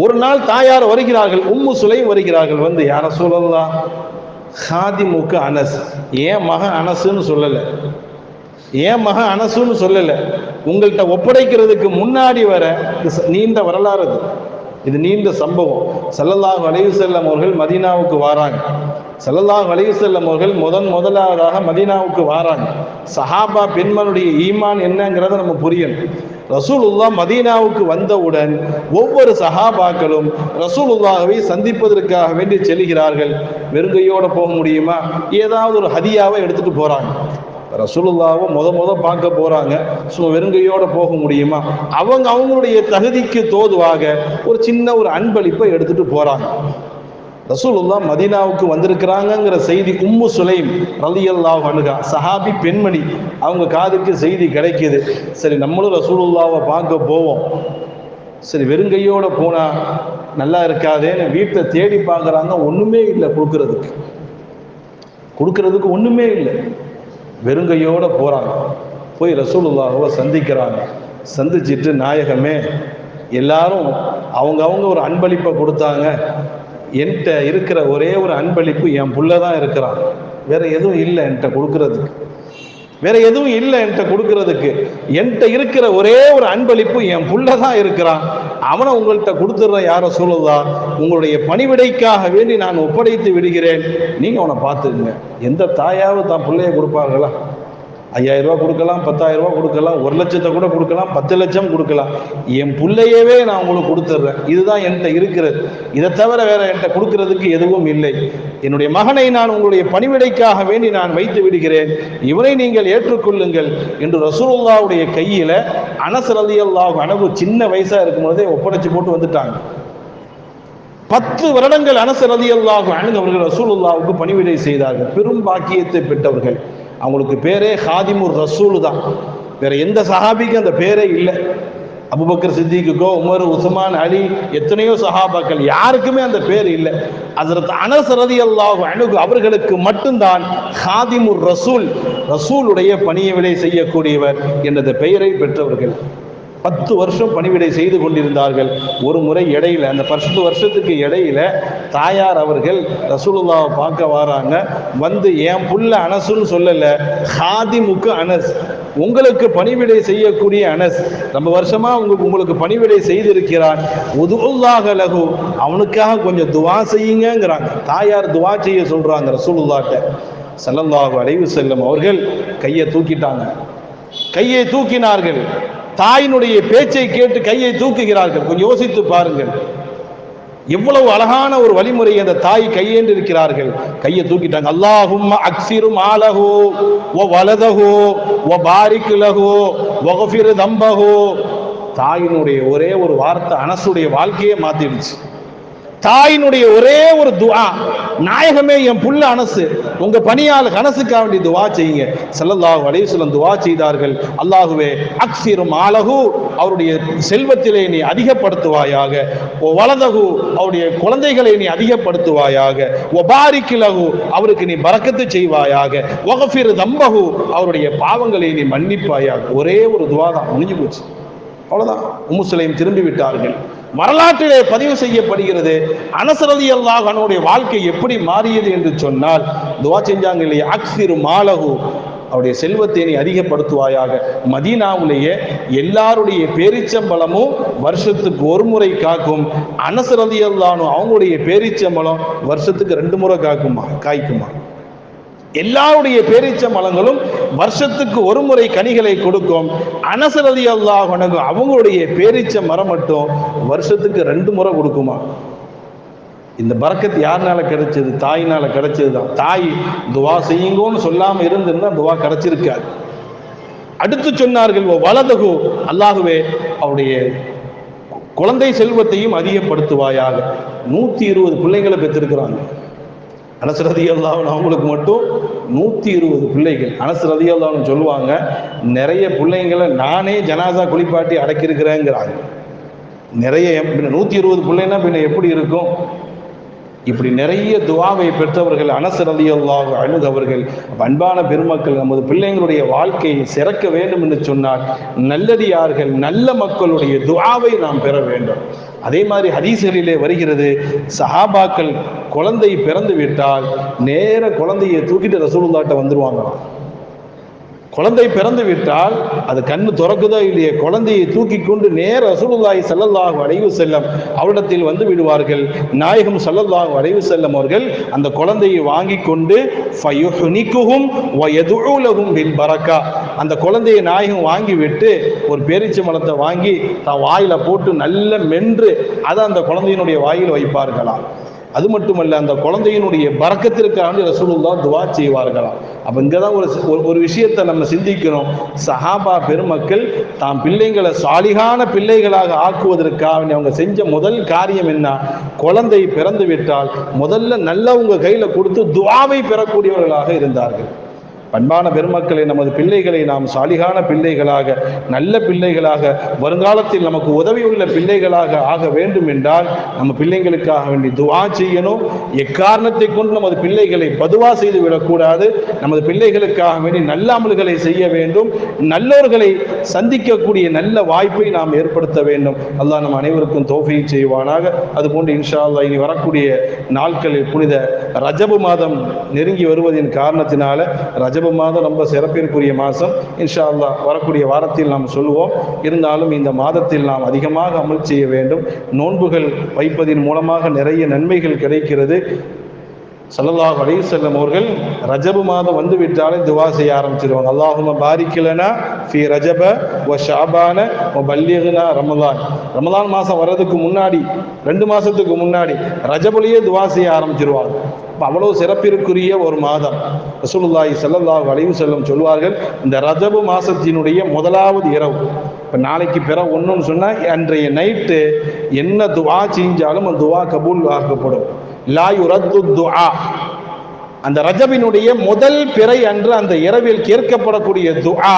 [SPEAKER 1] ஒரு நாள் தாயார் வருகிறார்கள், உம்மு சுலைம் வருகிறார்கள். வந்து யா ரசூலல்லாஹ், ஹாதிமுக்கு அனஸ், ஏன் மகன் அனஸ்ன்னு சொல்லலை, ஏன் மகன் அனசுன்னு சொல்லலை, உங்கள்கிட்ட ஒப்படைக்கிறதுக்கு முன்னாடி வர நீண்ட வரலாறு இது நீண்ட சம்பவம். ஸல்லல்லாஹு அலைஹி வஸல்லம் அவர்கள் மதீனாவுக்கு வராங்க. ஸல்லல்லாஹு அலைஹி வஸல்லம் அவர்கள் முதலாவதாக மதீனாவுக்கு வராங்க. சஹாபா பெண்மனுடைய ஈமான் என்னங்கிறத நம்ம புரியணும். ரசூலுல்லாஹ் மதீனாவுக்கு வந்தவுடன் ஒவ்வொரு சஹாபாக்களும் ரசூலுல்லாஹ்வை சந்திப்பதற்காக வேண்டி செல்கிறார்கள். வெறுங்கையோட போக முடியுமா? ஏதாவது ஒரு ஹதியாவை எடுத்துட்டு போறாங்க. ரசூலுல்லாஹ்வை முத பார்க்க போறாங்க, ஸோ வெறுங்கையோட போக முடியுமா? அவங்களுடைய தகுதிக்கு தோதுவாக ஒரு சின்ன ஒரு அன்பளிப்பை எடுத்துட்டு போறாங்க. ரசூலுல்லாஹ் மதீனாவுக்கு வந்திருக்கிறாங்கிற செய்தி உம்மு சுலைம் ரலியல்லாஹு அன்ஹா, சஹாபி பெண்மணி, அவங்க காதுக்கு செய்தி கிடைக்குது. சரி, நம்மளும் ரசூலுல்லாஹ்வை பார்க்க போவோம். சரி, வெறுங்கையோட போனா நல்லா இருக்காதேன்னு வீட்டை தேடி பார்க்குறாங்க. ஒண்ணுமே இல்லை, கொடுக்கறதுக்கு ஒண்ணுமே இல்லை. வெறுங்கையோட போறாங்க. போய் ரசூலுல்லாஹ்வை சந்திக்கிறாங்க. சந்திச்சுட்டு, நாயகமே, எல்லாரும் அவங்க ஒரு அன்பளிப்பை கொடுத்தாங்க. என்கிட்ட இருக்கிற ஒரே ஒரு அன்பளிப்பு என் புள்ள தான் இருக்கிறான். வேற எதுவும் இல்லை என்கிட்ட கொடுக்கறதுக்கு. என்கிட்ட இருக்கிற ஒரே ஒரு அன்பளிப்பு என் புள்ள தான் இருக்கிறான். அவனை உங்கள்கிட்ட கொடுத்துடுறேன் யா ரசூலுல்லாஹ். உங்களுடைய பணிவிடைக்காக வேண்டி நான் ஒப்படைத்து விடுகிறேன். நீங்க அவனை பார்த்துக்குங்க. எந்த தாயாவது தான் பிள்ளைய கொடுப்பாங்களா? 5000 ரூபா கொடுக்கலாம், 10000 ரூபா கொடுக்கலாம், 1 லட்சத்தை கூட கொடுக்கலாம், 10 லட்சம் கொடுக்கலாம். என் பிள்ளையவே நான் உங்களுக்கு கொடுத்துட்றேன். இதுதான் என்கிட்ட இருக்கிறது. இதை தவிர வேற என்கிட்ட கொடுக்கறதுக்கு எதுவும் இல்லை. என்னுடைய மகனை நான் உங்களுடைய பணிவிடைக்காக வேண்டி நான் வைத்து விடுகிறேன். இவரை நீங்கள் ஏற்றுக்கொள்ளுங்கள் என்று ரசூலுல்லாஹ்வுடைய கையில அனஸ் ரலியல்லாஹு அன்ஹு சின்ன வயசா இருக்கும் போதே ஒப்படைச்சு போட்டு வந்துட்டாங்க. 10 வருடங்கள் அனஸ் ரலியல்லாஹு அன்ஹு அவர்கள் ரசூலுல்லாஹ்வுக்கு பணிவிடை செய்தார்கள். பெரும் பாக்கியத்தை பெற்றவர்கள். அவங்களுக்கு பேரே ஹாதிமுர் ரசூல் தான். வேற எந்த சஹாபிக்கும் அந்த பேரே இல்லை. அபூபக்கர் சித்திக்குக்கோ, உமர், உஸ்மான், அலி, எத்தனையோ சஹாபாக்கள், யாருக்குமே அந்த பேர் இல்லை. ஹஜ்ரத் அனஸ் ரலியல்லாஹு அன்ஹு அவர்களுக்கு மட்டும்தான் ஹாதிமுர் ரசூல், ரசூலுடைய பணிவிடை செய்யக்கூடியவர் என்ற பெயரை பெற்றவர்கள். 10 வருஷம் பணிவிடை செய்து கொண்டிருந்தார்கள். ஒரு முறை இடையில, அந்த 10 வருஷத்துக்கு இடையில தாயார் அவர்கள் ரசூலுல்லாஹ்வை பார்க்க வராங்க. வந்து என் புள்ள அனசுன்னு சொல்லல, ஹாதிமுக்கு அனஸ், உங்களுக்கு பணிவிடை செய்யக்கூடிய அனஸ், ரொம்ப வருஷமா உங்களுக்கு பணிவிடை செய்திருக்கிறான். உதுல்லாஹ லஹு, அவனுக்காக கொஞ்சம் துவா செய்யுங்கிறாங்க. தாயார் துவா செய்ய சொல்றாங்க ரசூலுல்லாஹ்ட்ட. ஸல்லல்லாஹு அலைஹி வஸல்லம் அவர்கள் கையை தூக்கினார்கள். தாயினுடைய பேச்சை கேட்டு கையை தூக்குகிறார்கள். கொஞ்சம் யோசித்து பாருங்கள், எவ்வளவு அழகான ஒரு வழிமுறை அந்த தாய் கையேந்து இருக்கிறார்கள். கையை தூக்கிட்டாங்க. அல்லாஹும்ம அக்ஸிரு மாலஹு வ வலதஹு வ பாரிக் லஹு வக்ஃபிர் தம்பஹு. தாயினுடைய ஒரே ஒரு வார்த்தை அனசுடைய வாழ்க்கையை மாத்திடுச்சு. தாயினுடைய ஒரே ஒரு துஆ, நாயகமே என் புள்ள அனசு, உங்க பணியாளர் அனசுக்காக வேண்டி துஆ செய்யுங்க. ஸல்லல்லாஹு அலைஹி வஸல்லம் துஆ செய்தார்கள். அல்லாஹுவே அக்ஸிரு மாலஹு, அவருடைய செல்வத்திலே நீ அதிகப்படுத்துவாயாக. ஓ வலதஹு, அவருடைய குழந்தைகளை நீ அதிகப்படுத்துவாயாக. ஓ பாரிக் லஹு, அவருக்கு நீ பரக்கத்து செய்வாயாக. வக்ஃபிர் தம்பஹு, அவருடைய பாவங்களை நீ மன்னிப்பாயாக. ஒரே ஒரு துஆ தான், முடிஞ்சு போச்சு. அவ்வளவுதான். உம்மு சுலைம் திரும்பி விட்டார்கள். வரலாற்றிலே பதிவு செய்யப்படுகிறது அனஸ் ரலியல்லாஹு அன்ஹுடைய வாழ்க்கை எப்படி மாறியது என்று சொன்னால், துஆ செஞ்சாங்க இல்லையா, அக்ஸிரு மாலஹு, அவருடைய செல்வத்தை நீ அதிகப்படுத்துவாயாக. மதீனாவிலேயே எல்லாருடைய பேரிச்சம்பழமும் வருஷத்துக்கு ஒரு முறை காக்கும். அனஸ் ரலியல்லாஹு அன்ஹு அவங்களுடைய பேரிச்சம்பழம் வருஷத்துக்கு 2 முறை காய்க்குமா. எல்லாருடைய பேரீச்ச மரங்களும் வருஷத்துக்கு ஒரு முறை கனிகளை கொடுக்கும். அனஸ் ரலியல்லாஹு அன்ஹு அவங்களுடைய பேரீச்ச மரம் மட்டும் வருஷத்துக்கு 2 முறை கொடுக்குமா. இந்த பரக்கத் யாருனால கிடைச்சது? தாயினால கிடைச்சது தான். தாய் துவா செய்யுங்கன்னு சொல்லாம இருந்திருந்தா துவா கிடைச்சிருக்காது. அடுத்து சொன்னார்கள், வலதகு, அல்லாஹுவே அவருடைய குழந்தை செல்வத்தையும் அதிகப்படுத்துவாயாக. 120 பிள்ளைகளை பெற்றிருக்கிறாங்க. அனஸ் ரலியல்லாஹு அன்ஹு அவங்களுக்கு மட்டும் 120 பிள்ளைகள். அனஸ் ரலியல்லாஹு அன்ஹு சொல்லுவாங்க, நிறைய பிள்ளைங்களை நானே ஜனாசா குளிப்பாட்டி அடக்கியிருக்கிறேங்கிறாங்க. நிறைய 120 பிள்ளைன்னா பின்ன எப்படி இருக்கும்? இப்படி நிறைய துஆவை பெற்றவர்கள் அனஸ் ரலியல்லாஹு அன்ஹு அவர்கள். அன்பான பெருமக்கள், நமது பிள்ளைங்களுடைய வாழ்க்கையை சிறக்க வேண்டும் என்று சொன்னால் நல்லடியார்கள் நல்ல மக்களுடைய துஆவை நாம் பெற வேண்டும். அதே மாதிரி ஹதீஸ்களிலே வருகிறது, சஹாபாக்கள் குழந்தை பிறந்து விட்டால் நேர குழந்தையை தூக்கிட்டு ரசூலுல்லாஹ்ட்ட வந்துருவாங்களாம். குழந்தை பிறந்து விட்டால் அது கண்ணு திறக்குதோ இல்லையே, குழந்தையை தூக்கி கொண்டு நேர ரசூலுல்லாஹி ஸல்லல்லாஹு அலைஹி வஸல்லம் அவரிடத்தில் வந்து விடுவார்கள். நாயகம் ஸல்லல்லாஹு அலைஹி வஸல்லம் அவர்கள் அந்த குழந்தையை வாங்கி கொண்டு ஃபயுஹ்னிகுஹும் வ யதுஉ லஹும் பில் பரக்கா, அந்த குழந்தையை நாயகம் வாங்கி விட்டு ஒரு பேரிச்சை மரத்தை வாங்கி தான் வாயில போட்டு நல்ல மென்று அதை அந்த குழந்தையினுடைய வாயில் வைப்பார்களாம். அது மட்டுமல்ல, அந்த குழந்தையினுடைய பரக்கத்திற்காக ரசூலுல்லாஹ் துஆ செய்வார்களாம். அப்ப இங்கதான் ஒரு விஷயத்தை நம்ம சிந்திக்கணும். சஹாபா பெருமக்கள் தாம் பிள்ளைங்களை சாலிகான பிள்ளைகளாக ஆக்குவதற்காக அவங்க செஞ்ச முதல் காரியம் என்ன? குழந்தை பிறந்து விட்டால் முதல்ல நல்லவங்க கையில கொடுத்து துஆவை பெறக்கூடியவர்களாக இருந்தார்கள். பண்பான பெருமக்களை, நமது பிள்ளைகளை நாம் சாலிகான பிள்ளைகளாக நல்ல பிள்ளைகளாக வருங்காலத்தில் நமக்கு உதவியுள்ள பிள்ளைகளாக ஆக வேண்டும் என்றால் நம்ம பிள்ளைங்களுக்காக வேண்டி துஆ செய்யணும். எக்காரணத்தை கொண்டு நமது பிள்ளைகளை பதுவா செய்து விடக்கூடாது. நமது பிள்ளைகளுக்காக வேண்டி நல்ல அமல்களை செய்ய வேண்டும். நல்லோர்களை சந்திக்கக்கூடிய நல்ல வாய்ப்பை நாம் ஏற்படுத்த வேண்டும். அல்லாஹ் நம் அனைவருக்கும் தௌஃபீக் செய்வானாக. அதுபோன்று இன்ஷா அல்லாஹ் இனி வரக்கூடிய நாட்களில் புனித ரஜபு மாதம் நெருங்கி வருவதின் காரணத்தினால ரஜபு மாதம் ரொம்ப சிறப்பிற்குரிய மாதம். இன்ஷா அல்லாஹ் வரக்கூடிய வாரத்தில் நாம் சொல்லுவோம். இருந்தாலும் இந்த மாதத்தில் நாம் அதிகமாக அமல் செய்ய வேண்டும். நோன்புகள் வைப்பதின் மூலமாக நிறைய நன்மைகள் கிடைக்கிறது. ஸல்லல்லாஹு அலைஹி வஸல்லம் அவர்கள் ரஜபு மாதம் வந்து விட்டாலே துஆ செய்ய ஆரம்பிச்சிருவாங்க. அல்லாஹும்ம பாரிக் லனா ஃபீ ரஜப வ ஷஅபான வ பல்லிக்னா ரமலான். ரமலான் மாதம் வர்றதுக்கு முன்னாடி 2 மாதத்துக்கு முன்னாடி ரஜபுலேயே துஆ செய்ய ஆரம்பிச்சிருவாங்க. அவ்வளவு சிறப்பிற்குரிய ஒரு மாதம். ரசூலுல்லாஹி ஸல்லல்லாஹு அலைஹி வஸல்லம் சொல்வார்கள், இந்த ரஜபு மாசத்தினுடைய முதலாவது இரவு, இப்போ நாளைக்கு பிற ஒன்றுன்னு சொன்னால் அன்றைய நைட்டு என்ன துஆ செஞ்சாலும் அந்த துஆ கபூல் ஆக்கப்படும். லா யுரத்து துஆ. அந்த ரஜபினுடைய முதல் பிறை அன்று அந்த இரவில் கேட்கப்படக்கூடிய துஆ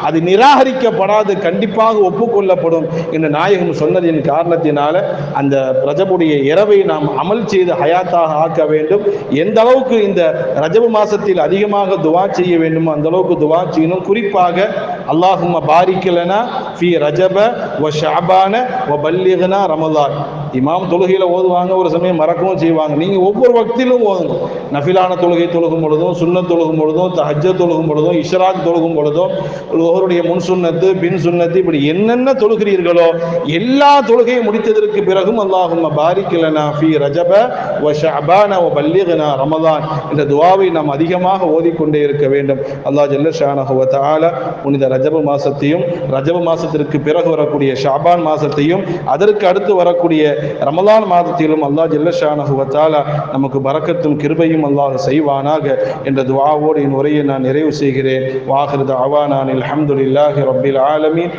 [SPEAKER 1] அது நிராகரிக்கப்படாது, கண்டிப்பாக ஒப்புக்கொள்ளப்படும் என்று நாயகம் சொன்னதின் காரணத்தினால அந்த ரஜபுடைய இரவை நாம் அமல் செய்து ஹயாத்தாக ஆக்க வேண்டும். எந்த அளவுக்கு இந்த ரஜபு மாசத்தில் அதிகமாக துஆ செய்ய வேண்டுமோ அந்த அளவுக்கு துஆ செய்யணும். குறிப்பாக அல்லாஹும்ம பாரிக் லனா ஃபீ ரஜப வ ஷஅபான வ பல்லிக்னா ரமலான். இமாம் தொழுகையில ஓதுவாங்க, ஒரு சமயம் மறக்கவும் செய்வாங்க. நீங்க ஒவ்வொரு வக்திலும் ஓதுங்க. நஃபிலான தொழுகை தொழுகும் பொழுதும், சுன்னத் தொழுகும் பொழுதும், தஹஜ்ஜத் தொழுகும் பொழுதும், இஷ்ராக் தொழுகும் பொழுதும், லுஹருடைய முன் சுன்னத்து பின் சுன்னத்து, இப்படி என்னென்ன தொழுகிறீர்களோ எல்லா தொழுகையை முடித்ததற்கு பிறகும் அல்லாஹும்ம பாரிக் லனா ஃபீ ரஜப வ ஷஅபான வ பல்லிக்னா ரமலான் என்ற துஆவை நாம் அதிகமாக ஓதிக்கொண்டே இருக்க வேண்டும். அல்லாஹ் ஜல்ல ஷானஹு வ தஆலா புனித ரஜபு மாசத்தையும் ரஜபு மாசத்திற்கு பிறகு வரக்கூடிய ஷஅபான் மாசத்தையும் அதற்கு அடுத்து வரக்கூடிய ரமலான் மாதத்திலும் அல்லாஹ் ஜல்ல ஷானஹு வ தஆலா நமக்கு பரக்கத்தும் கிருபையும் அல்லாஹ் செய்வானாக என்ற துஆவோடு என் உரையை நான் நிறைவு செய்கிறேன். வாஹிரு தஅவானா அல்ஹம்துலில்லாஹி ரப்பில் ஆலமீன்.